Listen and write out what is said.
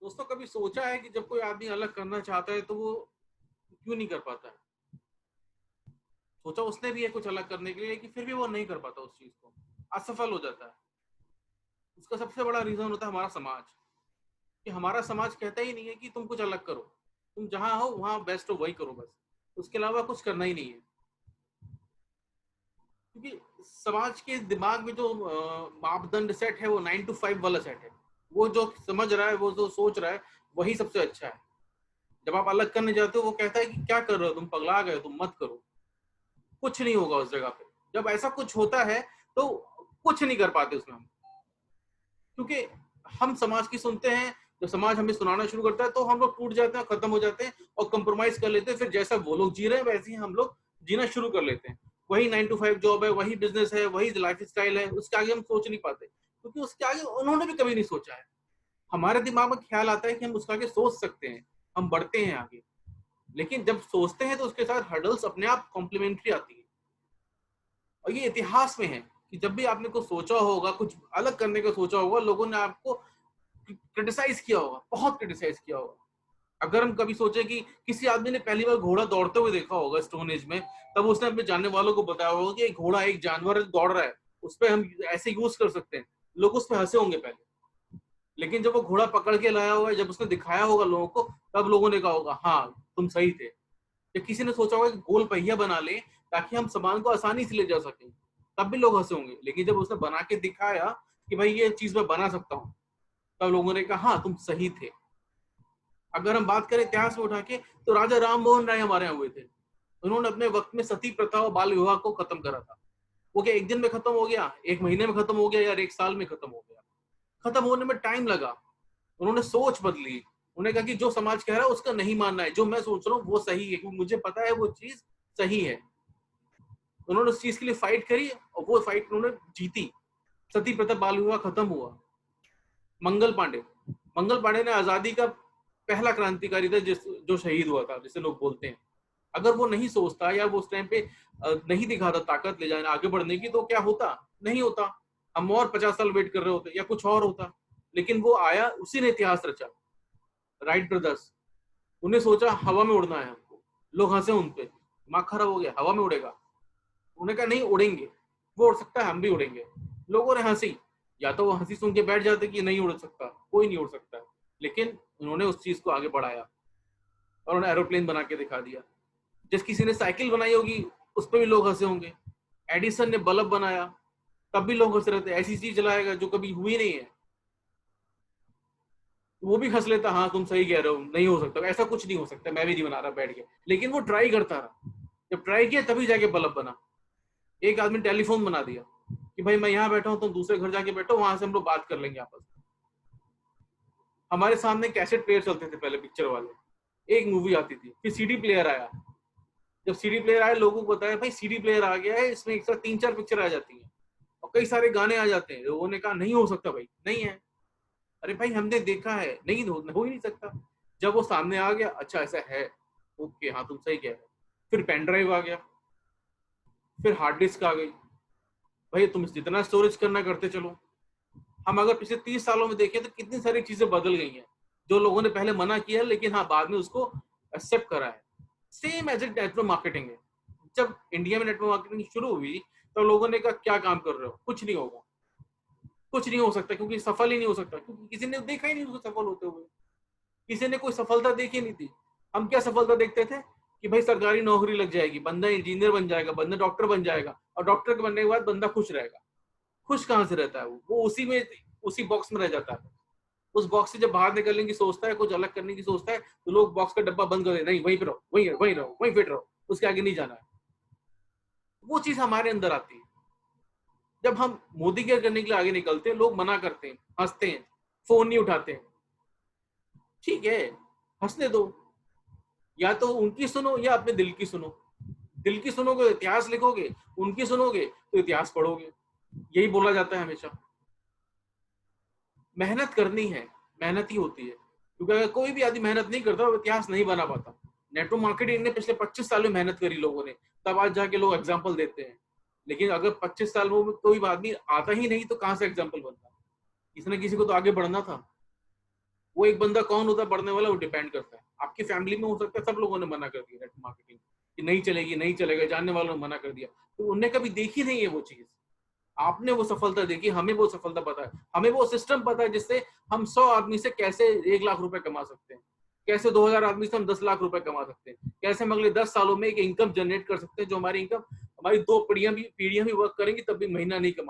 दोस्तों कभी सोचा है कि जब कोई आदमी अलग करना चाहता है तो वो क्यों नहीं कर पाता है? सोचा उसने भी है कुछ अलग करने के लिए कि फिर भी वो नहीं कर पाता उस चीज को, असफल हो जाता है। उसका सबसे बड़ा रीजन होता है हमारा समाज, कि हमारा समाज कहता ही नहीं है कि तुम कुछ अलग करो, तुम जहां हो वहां बेस्ट हो वही करो बस, उसके अलावा कुछ करना ही नहीं है। क्योंकि समाज के दिमाग में जो मापदंड सेट है वो 9 to 5 वाला सेट है। वो जो समझ रहा है, वो जो सोच रहा है, वही सबसे अच्छा है। जब आप अलग करने जाते हो वो कहता है कि क्या कर रहे हो, तुम पगला गए हो, तुम मत करो। कुछ नहीं होगा उस जगह पे। जब ऐसा कुछ होता है तो कुछ नहीं कर पाते उसमें हम, क्योंकि हम समाज की सुनते हैं। जब समाज हमें सुनाना शुरू करता है तो हम लोग टूट जाते हैं, खत्म हो जाते हैं और कंप्रोमाइज कर लेते हैं। फिर जैसा वो लोग जी रहे हैं वैसे ही हम लोग जीना शुरू कर लेते हैं। वही 9 to 5 जॉब है, वही बिजनेस है, वही लाइफ स्टाइल है, उसके आगे हम सोच नहीं पाते, क्योंकि उसके आगे उन्होंने भी कभी नहीं सोचा है। हमारे दिमाग में ख्याल आता है कि हम उसके आगे सोच सकते हैं, हम बढ़ते हैं आगे। लेकिन जब सोचते हैं तो उसके साथ हर्डल्स अपने आप कॉम्प्लीमेंट्री आती है। और ये इतिहास में है कि जब भी आपने कुछ सोचा होगा, कुछ अलग करने का सोचा होगा, लोगों ने आपको क्रिटिसाइज किया होगा, बहुत क्रिटिसाइज किया होगा। अगर हम कभी सोचे कि किसी आदमी ने पहली बार घोड़ा दौड़ते हुए देखा होगा स्टोन एज में, तब उसने अपने जानने वालों को बताया होगा कि एक घोड़ा एक जानवर दौड़ रहा है, उस पर हम ऐसे यूज कर सकते हैं। लोग उस पर हंसे होंगे पहले, लेकिन जब वो घोड़ा पकड़ के लाया होगा, जब उसने दिखाया होगा लोगों को, तब लोगों ने कहा होगा हाँ तुम सही थे। या किसी ने सोचा होगा कि गोल पहिया बना ले ताकि हम सामान को आसानी से ले जा सकें, तब भी लोग हंसे होंगे। लेकिन जब उसने बना के दिखाया कि भाई ये चीज मैं बना सकता हूँ, तब लोगों ने कहा हाँ तुम सही थे। अगर हम बात करें इतिहास में उठा के, तो राजा राम मोहन राय हमारे यहाँ हुए थे। उन्होंने अपने वक्त में सती प्रथा और बाल विवाह को खत्म करा था। वो क्या एक दिन में खत्म हो गया, एक महीने में खत्म हो गया, या एक साल में खत्म हो गया? खत्म होने में टाइम लगा। उन्होंने सोच बदली। उन्होंने कहा कि जो समाज कह रहा है उसका नहीं मानना है, जो मैं सोच रहा हूँ वो सही है, क्योंकि मुझे पता है वो चीज सही है। उन्होंने उस चीज के लिए फाइट करी और वो फाइट उन्होंने जीती। सती प्रथा बाल विवाह खत्म हुआ। मंगल पांडे, मंगल पांडे ने आजादी का पहला क्रांतिकारी था जो शहीद हुआ था, जिसे लोग बोलते हैं। अगर वो नहीं सोचता या वो उस टाइम पे नहीं दिखाता ताकत ले जाने आगे बढ़ने की, तो क्या होता? नहीं होता। हम और 50 साल वेट कर रहे होते या कुछ और होता। लेकिन वो आया, उसी ने इतिहास रचा। राइट ब्रदर्स, उन्हें सोचा हवा में उड़ना है हमको। लोग हंसे उन पे, दिमाग खराब हो गया, हवा में उड़ेगा। उन्होंने कहा नहीं उड़ेंगे, वो उड़ सकता है, हम भी उड़ेंगे। लोगों ने हंसी। या तो वो हंसी सुन के बैठ जाते कि नहीं उड़ सकता, कोई नहीं उड़ सकता। लेकिन उन्होंने उस चीज को आगे बढ़ाया और उन्होंने एरोप्लेन बना के दिखा दिया। जिस किसी ने साइकिल बनाई होगी उस पर भी लोग हंसे होंगे। एडिसन ने बल्ब बनाया, तब भी लोग हंस रहे थे, ऐसी चीज जलाएगा जो कभी हुई नहीं है। वो भी हंस लेता, हाँ तुम सही कह रहे हो, नहीं हो सकता, ऐसा कुछ नहीं हो सकता, मैं भी नहीं बना रहा बैठ के। लेकिन वो ट्राई करता रहा। जब ट्राई किया तभी जाके बल्ब बना। एक आदमी टेलीफोन बना दिया कि भाई मैं यहाँ बैठा हूँ, तुम दूसरे घर जाके बैठो, वहां से हम लोग बात कर लेंगे आपस में। हमारे सामने कैसेट प्लेयर चलते थे पहले, पिक्चर वाले। एक मूवी आती थी, फिर सीडी प्लेयर आया। जब सीडी प्लेयर आया, लोगों को बताया भाई सीडी प्लेयर आ गया है, इसमें एक साथ 3-4 पिक्चर आ जाती हैं और कई सारे गाने आ जाते हैं। लोगों ने कहा नहीं हो सकता भाई, नहीं है। अरे भाई हमने देखा है, नहीं हो ही नहीं सकता। जब वो सामने आ गया, अच्छा ऐसा है, ओके हाँ तुम सही कह रहे हो। फिर पेन ड्राइव आ गया, फिर हार्ड डिस्क आ गई। भाई तुम जितना स्टोरेज करना करते चलो। हम अगर पिछले 30 सालों में देखें तो कितनी सारी चीजें बदल गई हैं, जो लोगों ने पहले मना किया है, लेकिन हाँ बाद में उसको एक्सेप्ट करा है। Same as a network marketing है। जब इंडिया में नेटवर्क मार्केटिंग शुरू हुई तो लोगों ने कहा क्या काम कर रहे हो, कुछ नहीं होगा, कुछ नहीं हो सकता, क्योंकि सफल ही नहीं हो सकता, क्योंकि किसी ने देखा ही नहीं उसको सफल होते हुए। किसी ने कोई सफलता देखी नहीं थी। हम क्या सफलता देखते थे कि भाई सरकारी नौकरी लग जाएगी, बंदा इंजीनियर बन जाएगा, बंदा डॉक्टर बन जाएगा, और डॉक्टर के बनने के बाद बंदा खुश रहेगा। खुश कहाँ से रहता है? वो उसी में, उसी बॉक्स में रह जाता है। उस बॉक्स से जब बाहर निकलने की सोचता है, कुछ अलग करने की सोचता है, तो लोग बॉक्स का डब्बा बंद कर देते, नहीं वहीं पे रहो, वहीं रहो, वहीं फिट रहो, उसके आगे नहीं जाना है। वो चीज हमारे अंदर आती है। जब हम मोदी केयर करने के लिए आगे निकलते हैं, लोग मना करते हैं, हंसते हैं, फोन नहीं उठाते हैं। ठीक है, हंसने दो। या तो उनकी सुनो या अपने दिल की सुनो। दिल की सुनोगे इतिहास लिखोगे, उनकी सुनोगे तो इतिहास पढ़ोगे। यही बोला जाता है हमेशा। मेहनत करनी है, मेहनत ही होती है, क्योंकि अगर कोई भी आदमी मेहनत नहीं करता वो इतिहास नहीं बना पाता। नेटवर्क मार्केटिंग ने पिछले 25 साल में मेहनत करी लोगों ने, तब आज जाके लोग एग्जाम्पल देते हैं। लेकिन अगर 25 साल में कोई आदमी आता ही नहीं तो कहां से एग्जाम्पल बनता? किसी न किसी को तो आगे बढ़ना था। वो वो एक बंदा कौन होता है बढ़ने वाला, वो डिपेंड करता है। आपकी फैमिली में हो सकता है सब लोगों ने मना कर दिया नेट मार्केटिंग कि नहीं चलेगी, नहीं चलेगा, जानने वालों ने मना कर दिया, तो उनने कभी देखी नहीं है वो चीज। आपने वो सफलता देखी, हमें वो सफलता पता है, हमें वो सिस्टम पता है जिससे हम 100 आदमी से कैसे 1 लाख रुपए कमा सकते हैं, कैसे 2000 आदमी से हम 10 लाख रुपए कमा सकते हैं, कैसे हम अगले 10 सालों में एक इनकम जनरेट कर सकते हैं जो हमारी इनकम, हमारी 2 पीढ़ियां भी वर्क करेंगी तब भी महीना नहीं कमा